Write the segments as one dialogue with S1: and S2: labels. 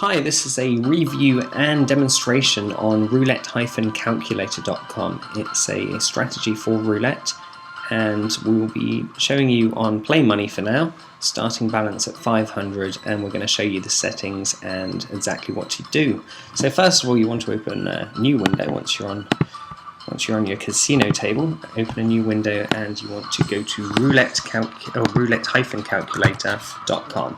S1: Hi, this is a review and demonstration on roulette-calculator.com. It's a strategy for roulette, and we will be showing you on play money for now, starting balance at 500, and we're going to show you the settings and exactly what to do. So first of all, you want to open a new window once you're on your casino table. Open a new window and you want to go to roulette-calculator.com.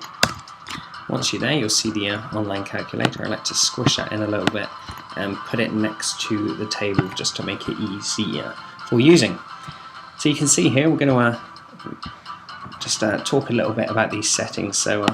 S1: Once you're there, you'll see the online calculator. I like to squish that in a little bit and put it next to the table just to make it easier for using. So you can see here we're going to just talk a little bit about these settings. So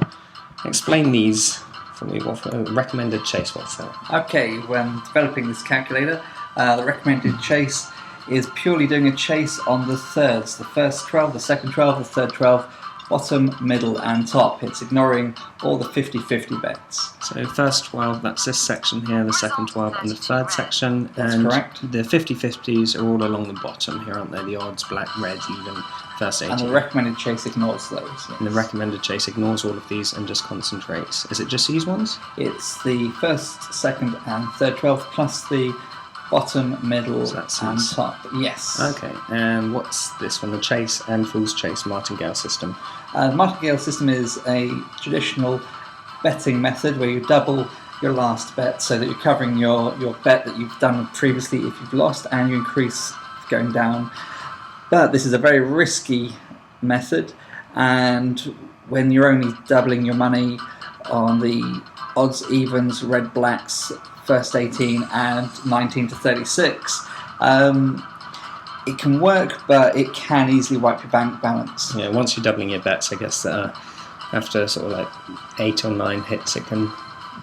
S1: explain these for me. What recommended chase? What's that?
S2: Okay, when developing this calculator, the recommended chase is purely doing a chase on the thirds. The first 12, the second 12, the third 12, bottom, middle and top. It's ignoring all the 50-50 bets.
S1: So first 12, that's this section here, the second 12 and the third section.
S2: That's
S1: and
S2: correct.
S1: The 50-50s are all along the bottom here, aren't they? The odds, black, red, even, first 18.
S2: And the recommended chase ignores those. Yes.
S1: And the recommended chase ignores all of these and just concentrates. Is it just these ones?
S2: It's the first, second and third 12 plus the bottom, middle and top. Yes.
S1: Okay, and what's this one? The chase and fool's chase martingale system.
S2: The martingale system is a traditional betting method where you double your last bet so that you're covering your bet that you've done previously if you've lost, and you increase going down. But this is a very risky method, and when you're only doubling your money on the odds, evens, red, blacks, first 18 and 19 to 36, it can work, but it can easily wipe your bank balance.
S1: Yeah, once you're doubling your bets, I guess after sort of like 8 or 9 hits, it can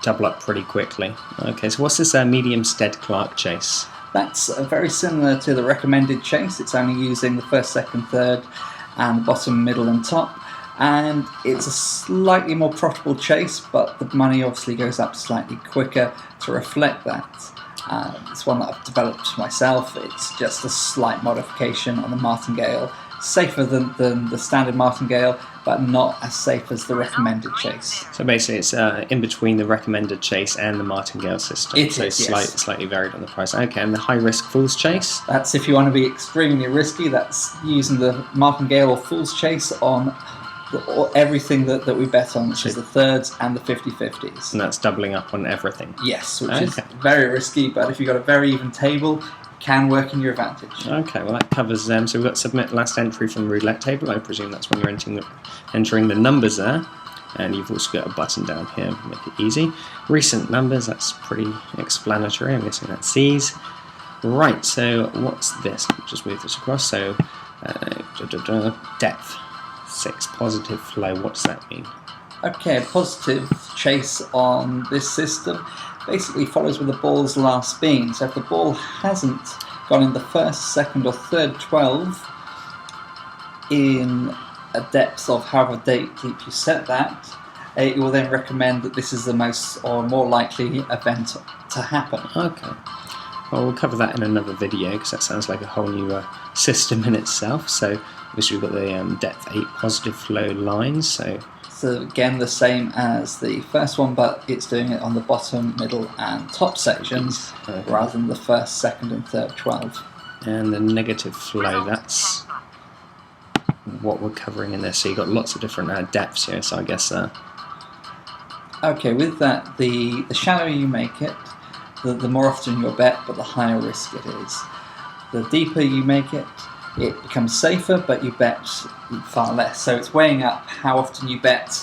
S1: double up pretty quickly. Okay, so what's this medium Stead Clark chase?
S2: That's very similar to the recommended chase. It's only using the first, second, third, and the bottom, middle, and top. And it's a slightly more profitable chase, but the money obviously goes up slightly quicker to reflect that. It's one that I've developed myself. It's just a slight modification on the martingale. Safer than the standard martingale, but not as safe as the recommended chase.
S1: So basically it's in between the recommended chase and the martingale system.
S2: It
S1: so
S2: is,
S1: it's
S2: yes.
S1: slightly varied on the price. Okay, and the high risk fool's chase?
S2: That's if you want to be extremely risky. That's using the martingale or fool's chase on everything that we bet on, which is the thirds and the 50-50s.
S1: And that's doubling up on everything?
S2: Yes, which is very risky, but if you've got a very even table, it can work in your advantage.
S1: Okay, well that covers them. So we've got submit last entry from roulette table. I presume that's when you're entering the numbers there. And you've also got a button down here, make it easy. Recent numbers, that's pretty explanatory. I'm guessing that's C's. Right, so what's this? Just move this across. So depth. 6 positive flow. What does that mean?
S2: Okay, a positive chase on this system basically follows where the ball's last been. So if the ball hasn't gone in the first, second or third 12 in a depth of however deep you set that, it will then recommend that this is the most or more likely event to happen.
S1: Okay. Well, we'll cover that in another video because that sounds like a whole new system in itself. So obviously we've got the depth 8 positive flow lines. So
S2: again the same as the first one, but it's doing it on the bottom, middle and top sections rather than the first, second and third 12.
S1: And the negative flow, that's what we're covering in this. So you've got lots of different depths here. So I guess
S2: okay, with that, the shallower you make it, the more often you'll bet, but the higher risk it is. The deeper you make it, it becomes safer, but you bet far less. So it's weighing up how often you bet,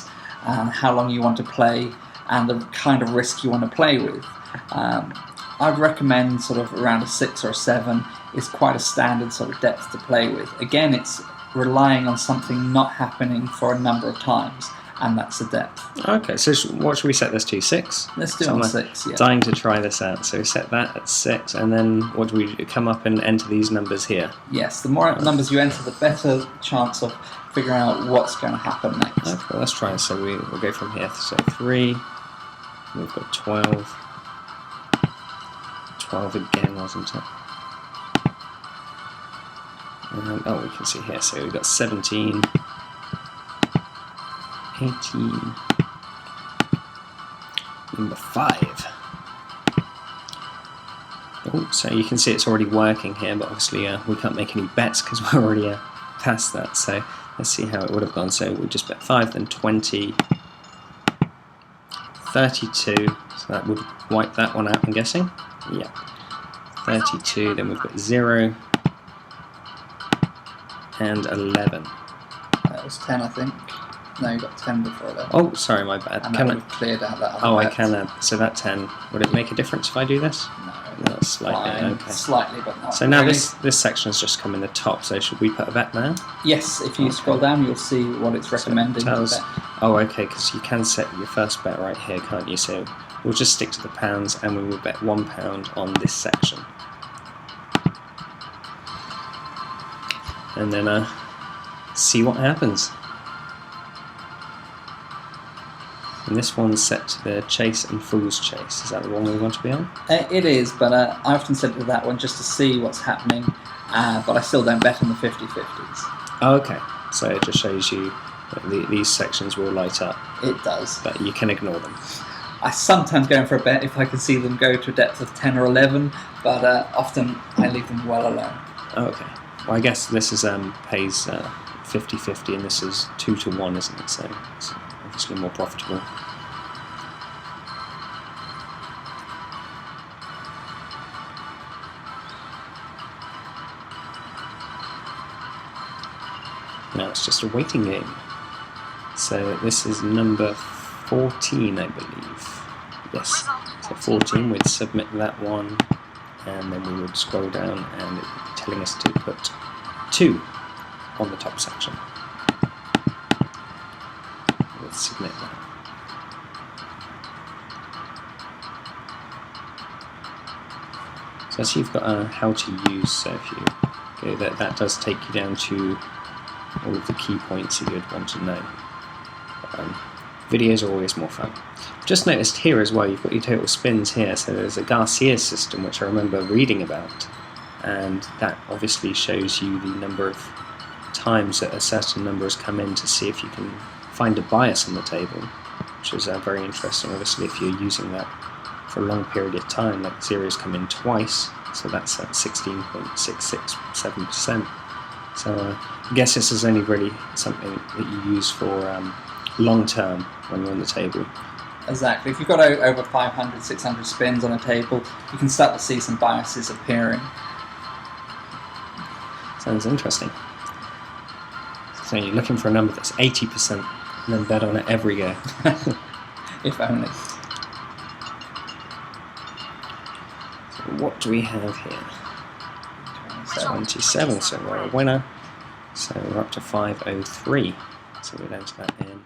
S2: how long you want to play, and the kind of risk you want to play with. I'd recommend sort of around a 6 or a 7 is quite a standard sort of depth to play with. Again, it's relying on something not happening for a number of times, and that's the depth.
S1: Okay, so what should we set this to? 6?
S2: Let's do it on 6, yeah.
S1: Dying to try this out. So we set that at 6, and then what do we come up and enter these numbers here?
S2: Yes, the more numbers you enter, the better chance of figuring out what's going to happen next.
S1: Okay, well, let's try. So we'll go from here. So 3, we've got 12. 12 again, wasn't it? And, oh, we can see here. So we've got 17. 18, Number 5. Oh, so you can see it's already working here, but obviously we can't make any bets because we're already past that. So let's see how it would have gone. So we just bet 5, then 20, 32. So that would wipe that one out, I'm guessing. Yeah. 32, then we've got 0 and 11.
S2: That was 10, I think. No, you got 10 before 11.
S1: Oh, sorry, my bad.
S2: And that cleared out that other
S1: Oh,
S2: bet.
S1: I can add. So that 10, would it make a difference if I do this?
S2: No,
S1: slightly.
S2: fine.
S1: Okay.
S2: Slightly, but not
S1: So now
S2: really.
S1: this section has just come in the top. So should we put a bet now?
S2: Yes, if you scroll down, you'll see what it's recommending.
S1: So oh, okay, because you can set your first bet right here, can't you? So we'll just stick to the pounds, and we will bet £1 on this section. And then see what happens. And this one's set to the Chase and Fool's Chase. Is that the one we want to be on?
S2: It is, but I often set it to that one just to see what's happening, but I still don't bet on the 50-50s.
S1: Oh, okay. So it just shows you that these sections will light up.
S2: It does.
S1: But you can ignore them.
S2: I sometimes go in for a bet if I can see them go to a depth of 10 or 11, but often I leave them well alone.
S1: Oh, okay. Well, I guess this is pays 50-50 and this is 2-1, isn't it? So it's obviously more profitable. Now it's just a waiting game. So this is number 14, I believe. Yes. So 14, we'd submit that one, and then we would scroll down and it would be telling us to put 2 on the top section. Let's submit that. So as you've got how to use, so if you go there, that does take you down to all of the key points that you'd want to know. Videos are always more fun. Just noticed here as well, you've got your total spins here, so there's a Garcia system which I remember reading about, and that obviously shows you the number of times that a certain number has come in to see if you can find a bias on the table, which is very interesting. Obviously if you're using that for a long period of time, like zeros come in twice, so that's at 16.667%. So I guess this is only really something that you use for long term when you're on the table.
S2: Exactly. If you've got over 500, 600 spins on a table, you can start to see some biases appearing.
S1: Sounds interesting. So you're looking for a number that's 80% and then bet on it every go.
S2: If only.
S1: So what do we have here? 27, so we're a winner. So we're up to 503. So we'll enter that in.